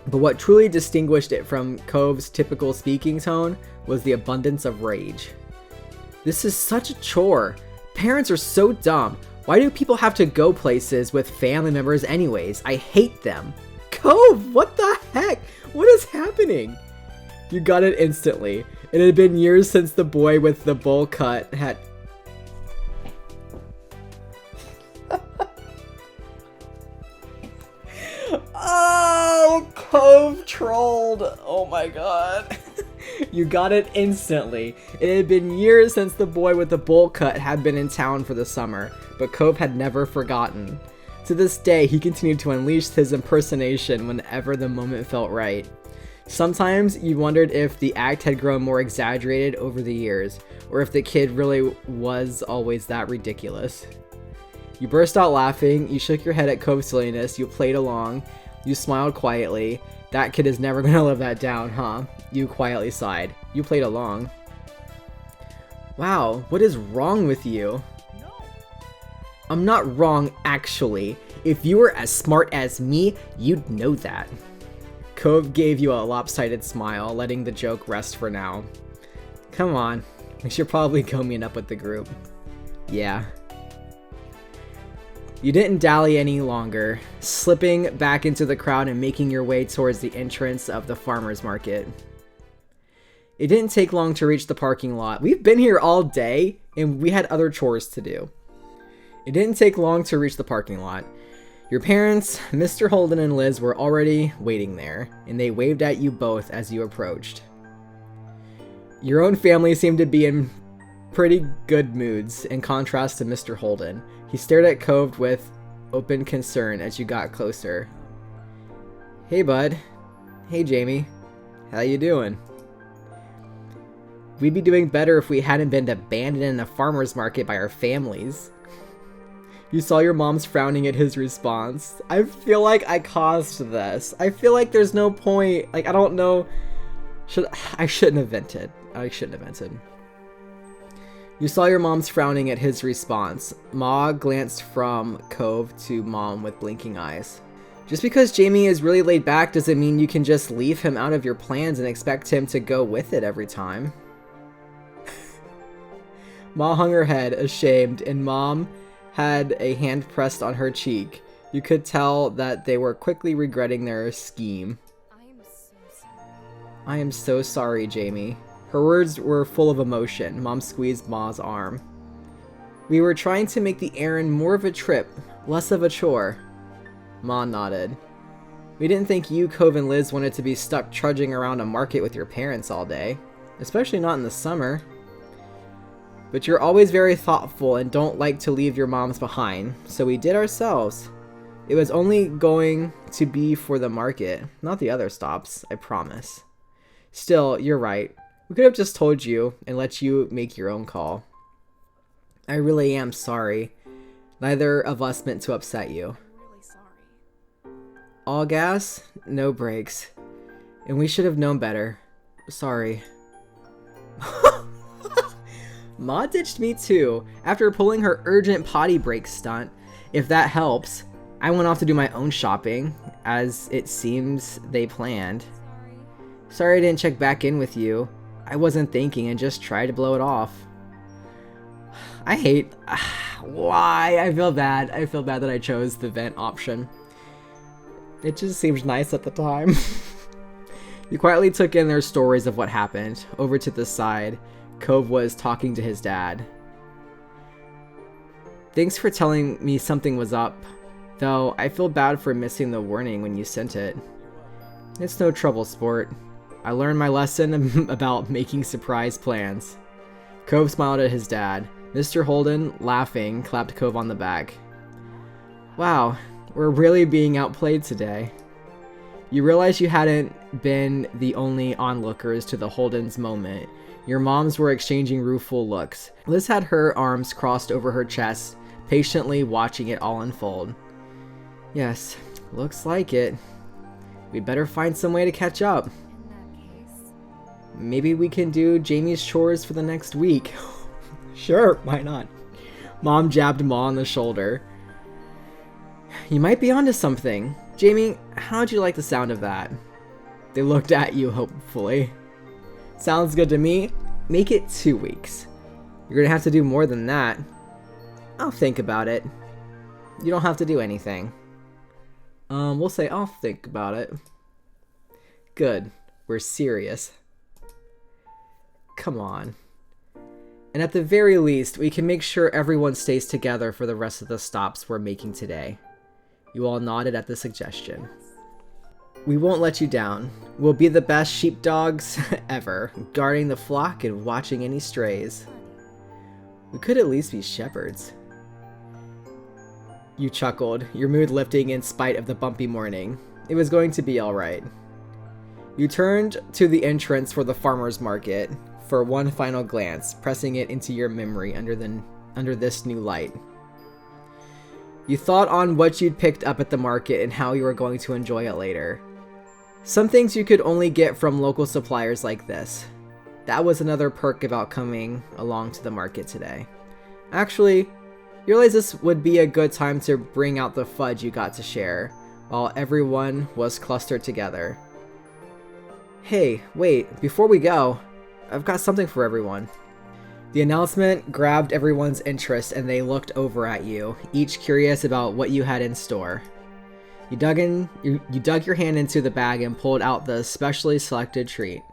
But what truly distinguished it from Cove's typical speaking tone was the abundance of rage. This is such a chore. Parents are so dumb. Why do people have to go places with family members anyways? I hate them. Cove, what the heck? What is happening? You got it instantly. It had been years since the boy with the bowl cut had... Oh, Cove trolled. Oh my god. You got it instantly. It had been years since the boy with the bowl cut had been in town for the summer, but Cove had never forgotten. To this day, he continued to unleash his impersonation whenever the moment felt right. Sometimes you wondered if the act had grown more exaggerated over the years, or if the kid really was always that ridiculous. You burst out laughing, you shook your head at Cove's silliness, you played along, you smiled quietly. That kid is never gonna live that down, huh? You quietly sighed. You played along. Wow, what is wrong with you? No. I'm not wrong, actually. If you were as smart as me, you'd know that. Cove gave you a lopsided smile, letting the joke rest for now. Come on. We should probably go meet up with the group. Yeah. You didn't dally any longer, slipping back into the crowd and making your way towards the entrance of the farmer's market. It didn't take long to reach the parking lot. We've been here all day, and we had other chores to do. It didn't take long to reach the parking lot. Your parents, Mr. Holden and Liz, were already waiting there, and they waved at you both as you approached. Your own family seemed to be in pretty good moods, in contrast to Mr. Holden. He stared at Cove with open concern as you got closer. Hey, bud. Hey, Jamie. How you doing? We'd be doing better if we hadn't been abandoned in a farmer's market by our families. You saw your mom's frowning at his response. I feel like I caused this. I feel like there's no point. Like, I don't know. I shouldn't have vented. I shouldn't have vented. You saw your mom's frowning at his response. Ma glanced from Cove to Mom with blinking eyes. Just because Jamie is really laid back doesn't mean you can just leave him out of your plans and expect him to go with it every time. Ma hung her head, ashamed, and Mom had a hand pressed on her cheek. You could tell that they were quickly regretting their scheme. I am so sorry. I am so sorry, Jamie. Her words were full of emotion. Mom squeezed Ma's arm. We were trying to make the errand more of a trip, less of a chore. Ma nodded. We didn't think you, Cove, and Liz wanted to be stuck trudging around a market with your parents all day, especially not in the summer. But you're always very thoughtful and don't like to leave your moms behind, so we did ourselves. It was only going to be for the market, not the other stops, I promise. Still, you're right. We could have just told you and let you make your own call. I really am sorry. Neither of us meant to upset you. I'm really sorry. All gas, no brakes. And we should have known better. Sorry. Ma ditched me too, after pulling her urgent potty break stunt. If that helps, I went off to do my own shopping, as it seems they planned. Sorry. Sorry I didn't check back in with you. I wasn't thinking and just tried to blow it off. I hate... Why? I feel bad. I feel bad that I chose the vent option. It just seems nice at the time. You quietly took in their stories of what happened. Over to the side, Cove was talking to his dad. Thanks for telling me something was up, though I feel bad for missing the warning when you sent it. It's no trouble, sport. I learned my lesson about making surprise plans. Cove smiled at his dad. Mr. Holden, laughing, clapped Cove on the back. Wow, we're really being outplayed today. You realize you hadn't been the only onlookers to the Holden's moment. Your moms were exchanging rueful looks. Liz had her arms crossed over her chest, patiently watching it all unfold. Yes, looks like it. We better find some way to catch up. In that case, Maybe we can do Jamie's chores for the next week. Sure, why not? Mom jabbed Ma on the shoulder. You might be onto something. Jamie, how'd you like the sound of that? They looked at you hopefully. Sounds good to me. Make it 2 weeks. You're gonna have to do more than that. I'll think about it. You don't have to do anything. We'll say I'll think about it. Good. We're serious. Come on. And at the very least, we can make sure everyone stays together for the rest of the stops we're making today. You all nodded at the suggestion. We won't let you down. We'll be the best sheepdogs ever, guarding the flock and watching any strays. We could at least be shepherds. You chuckled, your mood lifting in spite of the bumpy morning. It was going to be alright. You turned to the entrance for the farmer's market for one final glance, pressing it into your memory under this new light. You thought on what you'd picked up at the market and how you were going to enjoy it later. Some things you could only get from local suppliers like this. That was another perk about coming along to the market today. Actually, you realize this would be a good time to bring out the fudge you got to share, while everyone was clustered together. Hey, wait, before we go, I've got something for everyone. The announcement grabbed everyone's interest and they looked over at you, each curious about what you had in store. You dug your hand into the bag and pulled out the specially selected treat.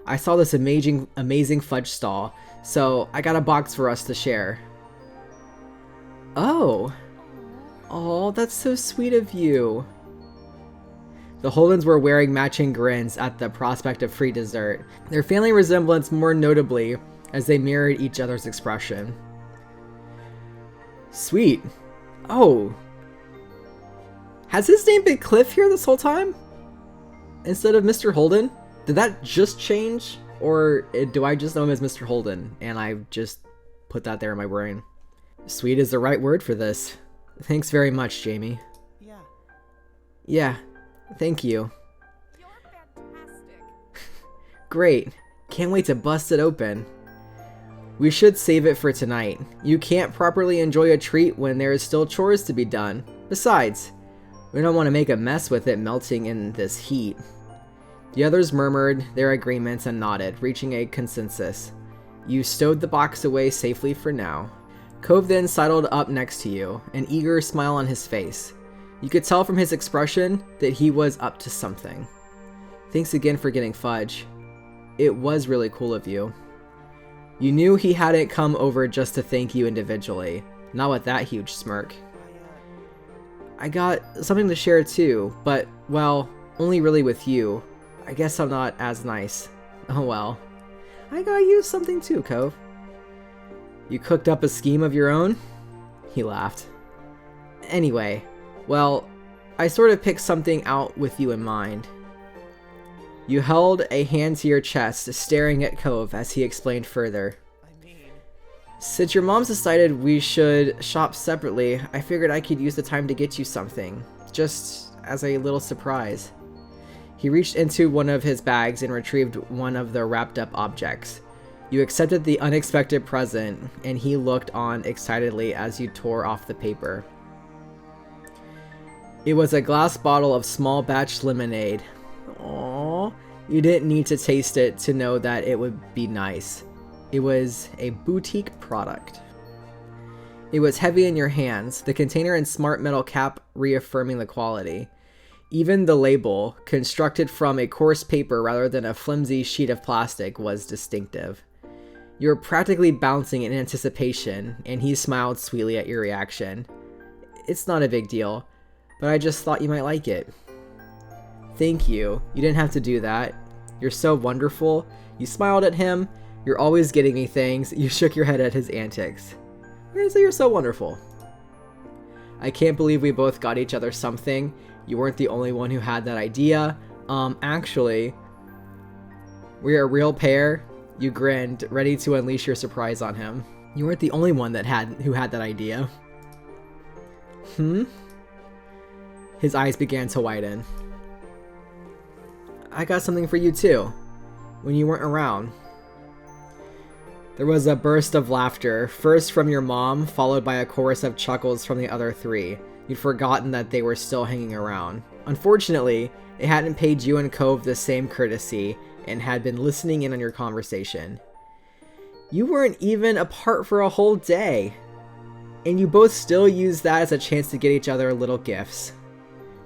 I saw this amazing fudge stall, so I got a box for us to share. Oh. Oh, that's so sweet of you. The Holdens were wearing matching grins at the prospect of free dessert, their family resemblance more notably as they mirrored each other's expression. Sweet. Oh. Has his name been Cliff here this whole time? Instead of Mr. Holden? Did that just change? Or do I just know him as Mr. Holden and I just put that there in my brain? Sweet is the right word for this. Thanks very much, Jamie. Yeah. Yeah, thank you. You're fantastic. Great. Can't wait to bust it open. We should save it for tonight. You can't properly enjoy a treat when there is still chores to be done. Besides, we don't want to make a mess with it melting in this heat. The others murmured their agreements and nodded, reaching a consensus. You stowed the box away safely for now. Cove then sidled up next to you, an eager smile on his face. You could tell from his expression that he was up to something. Thanks again for getting fudge. It was really cool of you. You knew he hadn't come over just to thank you individually, not with that huge smirk. I got something to share too, but, well, only really with you. I guess I'm not as nice. Oh well. I got you something too, Cove. You cooked up a scheme of your own? He laughed. Anyway, well, I sort of picked something out with you in mind. You held a hand to your chest, staring at Cove as he explained further. Since your mom's decided we should shop separately, I figured I could use the time to get you something, just as a little surprise. He reached into one of his bags and retrieved one of the wrapped up objects. You accepted the unexpected present, and he looked on excitedly as you tore off the paper. It was a glass bottle of small batch lemonade. Aww, you didn't need to taste it to know that it would be nice. It was a boutique product. It was heavy in your hands, the container and smart metal cap reaffirming the quality. Even the label, constructed from a coarse paper rather than a flimsy sheet of plastic, was distinctive. You were practically bouncing in anticipation, and he smiled sweetly at your reaction. It's not a big deal, but I just thought you might like it. Thank you. You didn't have to do that. You're so wonderful. You smiled at him. You're always getting me things. You shook your head at his antics. You're so wonderful. I can't believe we both got each other something. You weren't the only one who had that idea. Actually, we're a real pair. You grinned, ready to unleash your surprise on him. You weren't the only one who had that idea. His eyes began to widen. I got something for you too, when you weren't around. There was a burst of laughter, first from your mom, followed by a chorus of chuckles from the other three. You'd forgotten that they were still hanging around. Unfortunately, they hadn't paid you and Cove the same courtesy, and had been listening in on your conversation. You weren't even apart for a whole day, and you both still used that as a chance to get each other little gifts.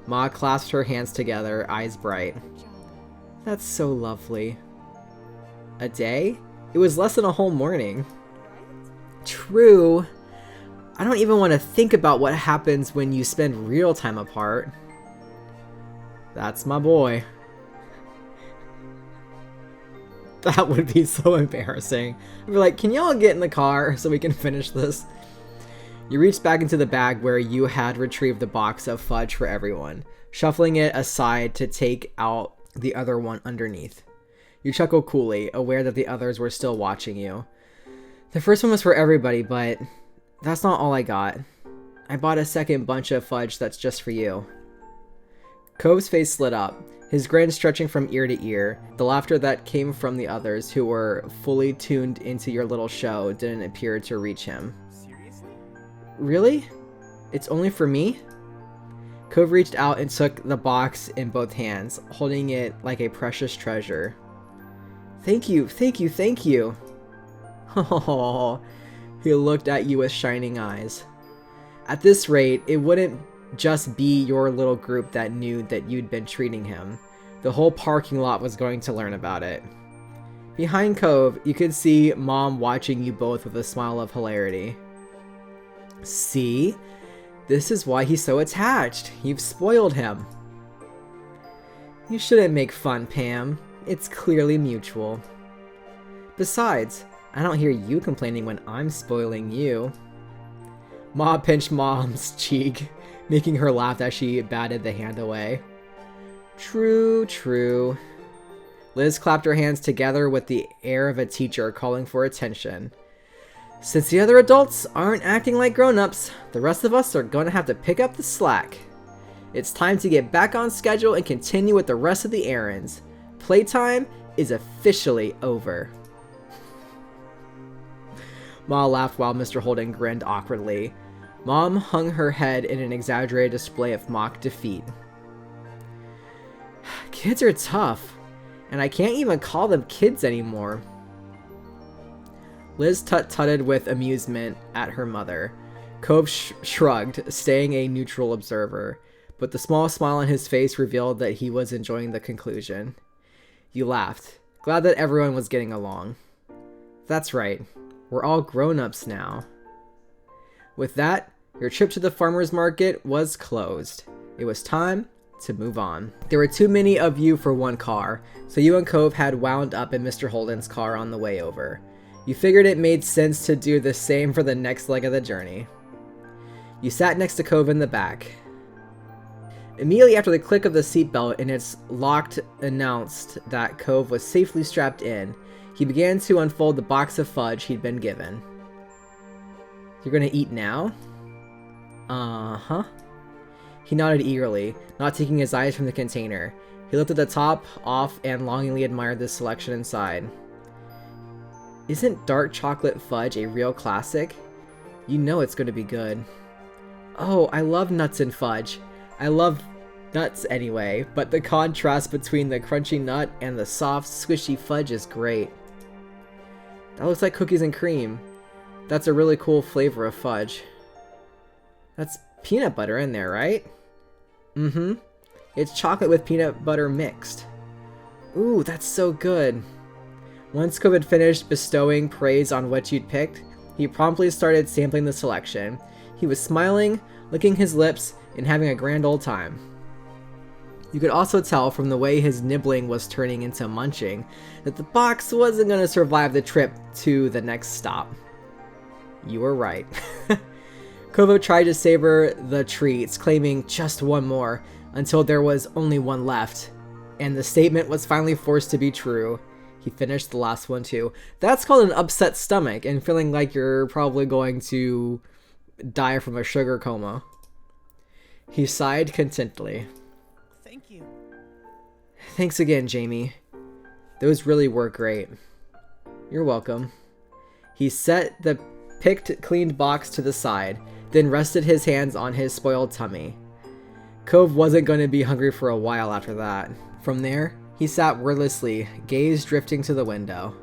Ma clasped her hands together, eyes bright. That's so lovely. A day? It was less than a whole morning. True. I don't even want to think about what happens when you spend real time apart. That's my boy. That would be so embarrassing. I'd be like, can y'all get in the car so we can finish this? You reached back into the bag where you had retrieved the box of fudge for everyone, shuffling it aside to take out the other one underneath. You chuckled coolly, aware that the others were still watching you. The first one was for everybody, but that's not all I got. I bought a second bunch of fudge that's just for you. Cove's face lit up, his grin stretching from ear to ear. The laughter that came from the others who were fully tuned into your little show didn't appear to reach him. Seriously? Really? It's only for me? Cove reached out and took the box in both hands, holding it like a precious treasure. Thank you, thank you, thank you. Oh, he looked at you with shining eyes. At this rate, it wouldn't just be your little group that knew that you'd been treating him. The whole parking lot was going to learn about it. Behind Cove, you could see Mom watching you both with a smile of hilarity. See? This is why he's so attached. You've spoiled him. You shouldn't make fun, Pam. It's clearly mutual. Besides, I don't hear you complaining when I'm spoiling you. Ma pinched Mom's cheek, making her laugh as she batted the hand away. True, true. Liz clapped her hands together with the air of a teacher calling for attention. Since the other adults aren't acting like grown-ups, the rest of us are going to have to pick up the slack. It's time to get back on schedule and continue with the rest of the errands. Playtime is officially over. Ma laughed while Mr. Holden grinned awkwardly. Mom hung her head in an exaggerated display of mock defeat. Kids are tough, and I can't even call them kids anymore. Liz tut-tutted with amusement at her mother. Cove shrugged, staying a neutral observer, but the small smile on his face revealed that he was enjoying the conclusion. You laughed, glad that everyone was getting along. That's right, we're all grown-ups now. With that, your trip to the farmer's market was closed. It was time to move on. There were too many of you for one car, so you and Cove had wound up in Mr. Holden's car on the way over. You figured it made sense to do the same for the next leg of the journey. You sat next to Cove in the back. Immediately after the click of the seatbelt and its locked announced that Cove was safely strapped in, he began to unfold the box of fudge he'd been given. You're gonna eat now? Uh-huh. He nodded eagerly, not taking his eyes from the container. He lifted the top off and longingly admired the selection inside. Isn't dark chocolate fudge a real classic? You know it's going to be good. Oh, I love nuts and fudge. I love nuts anyway, but the contrast between the crunchy nut and the soft, squishy fudge is great. That looks like cookies and cream. That's a really cool flavor of fudge. That's peanut butter in there, right? Mm-hmm. It's chocolate with peanut butter mixed. Ooh, that's so good. Once Cove had finished bestowing praise on what you'd picked, he promptly started sampling the selection. He was smiling, licking his lips, and having a grand old time. You could also tell from the way his nibbling was turning into munching that the box wasn't going to survive the trip to the next stop. You were right. Kovo tried to savor the treats, claiming just one more, until there was only one left, and the statement was finally forced to be true. He finished the last one too. That's called an upset stomach and feeling like you're probably going to die from a sugar coma. He sighed contentedly. Thank you. Thanks again, Jamie. Those really were great. You're welcome. He set the picked, cleaned box to the side, then rested his hands on his spoiled tummy. Cove wasn't going to be hungry for a while after that. From there, he sat wordlessly, gaze drifting to the window.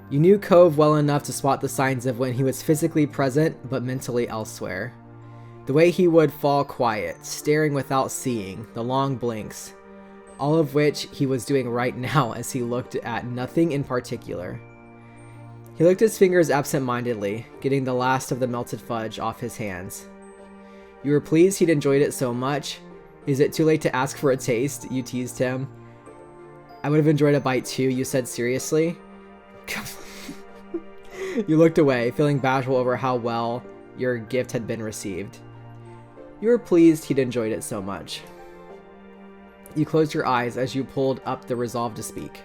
You knew Cove well enough to spot the signs of when he was physically present but mentally elsewhere. The way he would fall quiet, staring without seeing, the long blinks, all of which he was doing right now as he looked at nothing in particular. He licked his fingers absent-mindedly, getting the last of the melted fudge off his hands. You were pleased he'd enjoyed it so much. Is it too late to ask for a taste? You teased him. I would have enjoyed a bite too, you said seriously. You looked away, feeling bashful over how well your gift had been received. You were pleased he'd enjoyed it so much. You closed your eyes as you pulled up the resolve to speak.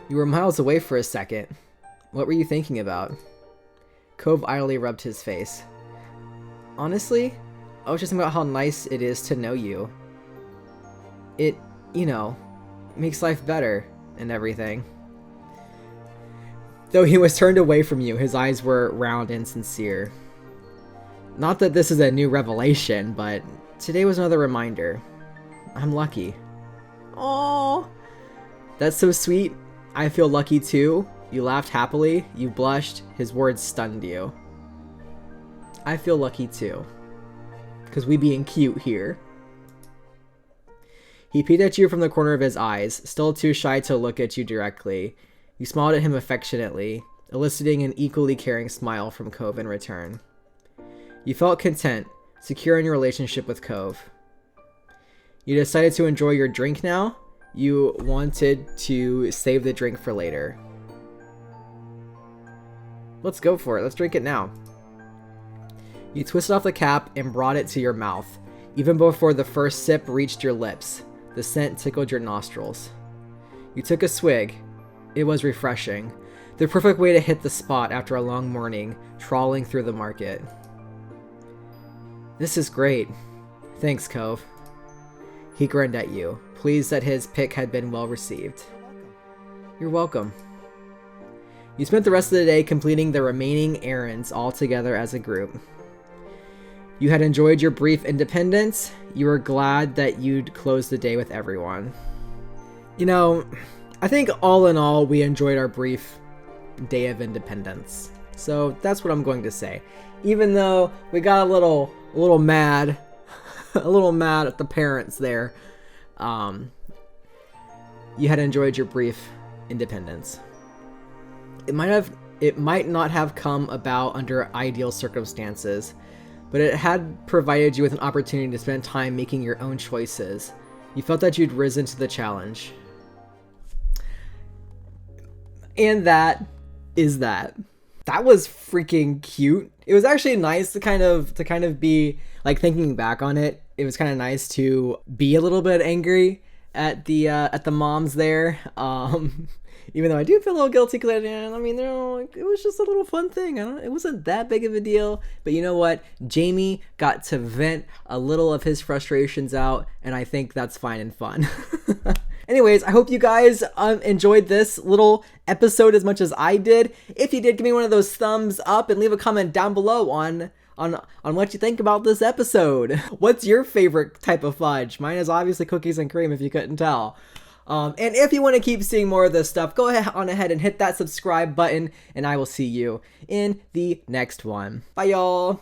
You were miles away for a second. What were you thinking about? Cove idly rubbed his face. Honestly, I was just thinking about how nice it is to know you. It, you know, makes life better and everything. Though he was turned away from you, his eyes were round and sincere. Not that this is a new revelation, but today was another reminder. I'm lucky. Aww. That's so sweet. I feel lucky too. You laughed happily. You blushed. His words stunned you. I feel lucky too. Because we being cute here. He peeked at you from the corner of his eyes, still too shy to look at you directly. You smiled at him affectionately, eliciting an equally caring smile from Cove in return. You felt content, secure in your relationship with Cove. You decided to enjoy your drink now. You wanted to save the drink for later. Let's go for it. Let's drink it now. You twisted off the cap and brought it to your mouth. Even before the first sip reached your lips, the scent tickled your nostrils. You took a swig. It was refreshing. The perfect way to hit the spot after a long morning, trawling through the market. This is great. Thanks, Cove. He grinned at you, pleased that his pick had been well received. You're welcome. You spent the rest of the day completing the remaining errands all together as a group. You had enjoyed your brief independence. You were glad that you'd close the day with everyone. You know, I think all in all, we enjoyed our brief day of independence. So that's what I'm going to say. Even though we got a little mad, a little mad at the parents there, you had enjoyed your brief independence. It might not have come about under ideal circumstances, but it had provided you with an opportunity to spend time making your own choices. You felt that you'd risen to the challenge. And that is that. That was freaking cute. It was actually nice to kind of be like, thinking back on it. It was kind of nice to be a little bit angry at the moms there. Even though I do feel a little guilty because I mean, it was just a little fun thing. It wasn't that big of a deal. But you know what? Jamie got to vent a little of his frustrations out, and I think that's fine and fun. Anyways, I hope you guys enjoyed this little episode as much as I did. If you did, give me one of those thumbs up and leave a comment down below on what you think about this episode. What's your favorite type of fudge? Mine is obviously cookies and cream, if you couldn't tell. And if you want to keep seeing more of this stuff, go ahead and hit that subscribe button, and I will see you in the next one. Bye, y'all.